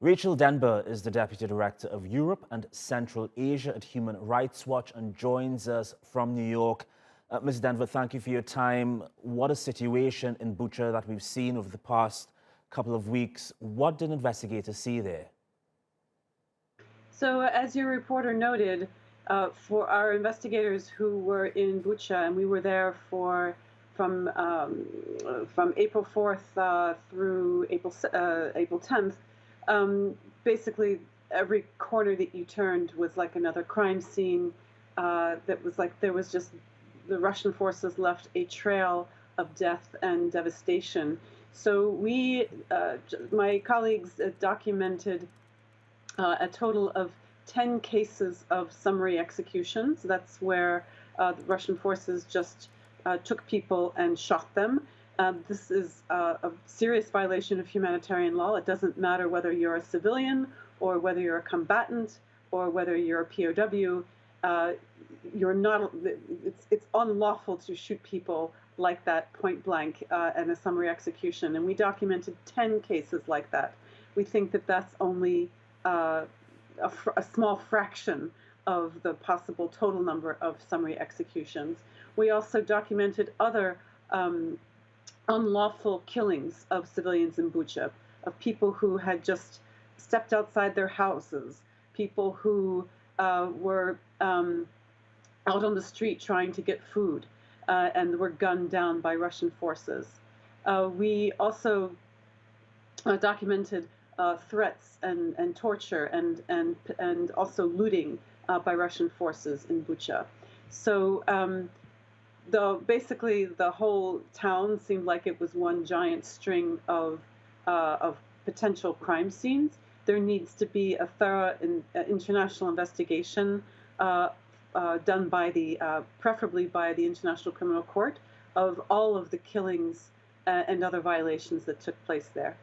Rachel Denber is the Deputy Director of Europe and Central Asia at Human Rights Watch and joins us from New York. Ms. Denver, thank you for your time. What a situation in Bucha that we've seen over the past couple of weeks. What did investigators see there? So, as your reporter noted, for our investigators who were in Bucha, and we were there from April 4th through April 10th, basically every corner that you turned was like another crime scene. That was like there was just the Russian forces left a trail of death and devastation. So my colleagues documented a total of 10 cases of summary executions. That's where the Russian forces just took people and shot them. This is a serious violation of humanitarian law. It doesn't matter whether you're a civilian or whether you're a combatant or whether you're a POW. You're not. It's unlawful to shoot people like that point blank in a summary execution. And we documented 10 cases like that. We think that that's only a small fraction of the possible total number of summary executions. We also documented other unlawful killings of civilians in Bucha, of people who had just stepped outside their houses, people who were out on the street trying to get food and were gunned down by Russian forces. We also documented threats and torture and also looting by Russian forces in Bucha. So basically the whole town seemed like it was one giant string of potential crime scenes. There needs to be a thorough international investigation done by preferably by the International Criminal Court of all of the killings and other violations that took place there.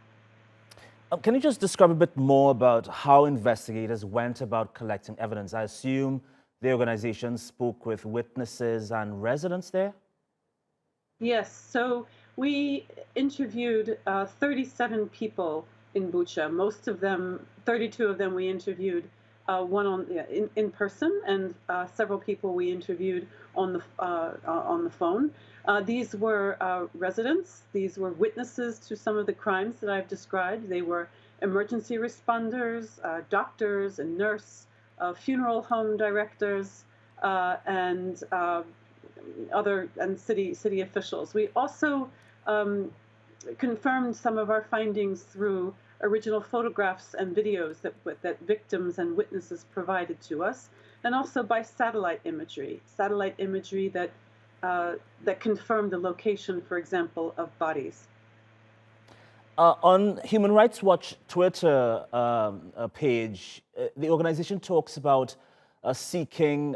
Can you just describe a bit more about how investigators went about collecting evidence? I assume the organization spoke with witnesses and residents there? Yes, so we interviewed 37 people in Bucha. Most of them, 32 of them we interviewed one in person, and several people we interviewed on the phone. These were residents. These were witnesses to some of the crimes that I've described. They were emergency responders, doctors and nurse, funeral home directors, and city officials. We also confirmed some of our findings through original photographs and videos that victims and witnesses provided to us, and also by satellite imagery that confirmed the location, for example, of bodies. On Human Rights Watch Twitter page, the organization talks about seeking,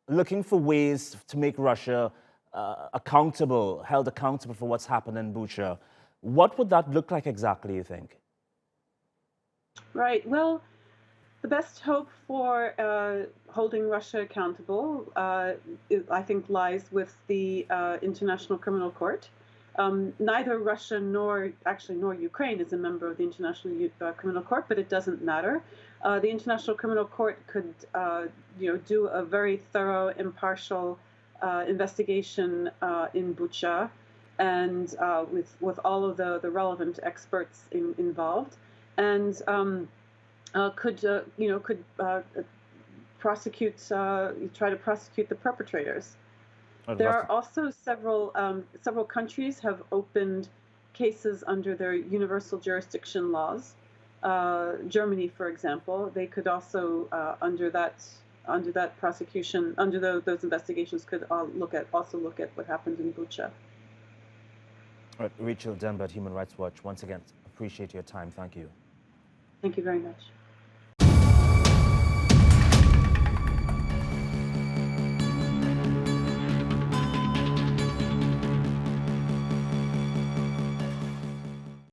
looking for ways to make Russia held accountable for what's happened in Bucha. What would that look like exactly, you think? Right. Well, the best hope for holding Russia accountable, I think, lies with the International Criminal Court. Neither Russia nor Ukraine is a member of the International Criminal Court, but it doesn't matter. The International Criminal Court could, do a very thorough, impartial investigation in Bucha, and with all of the relevant experts involved, and could try to prosecute the perpetrators. There are also several countries have opened cases under their universal jurisdiction laws. Germany, for example, they could also under that prosecution, those investigations, could look at what happened in Bucha. All right, Rachel Denber, Human Rights Watch. Once again, appreciate your time. Thank you. Thank you very much.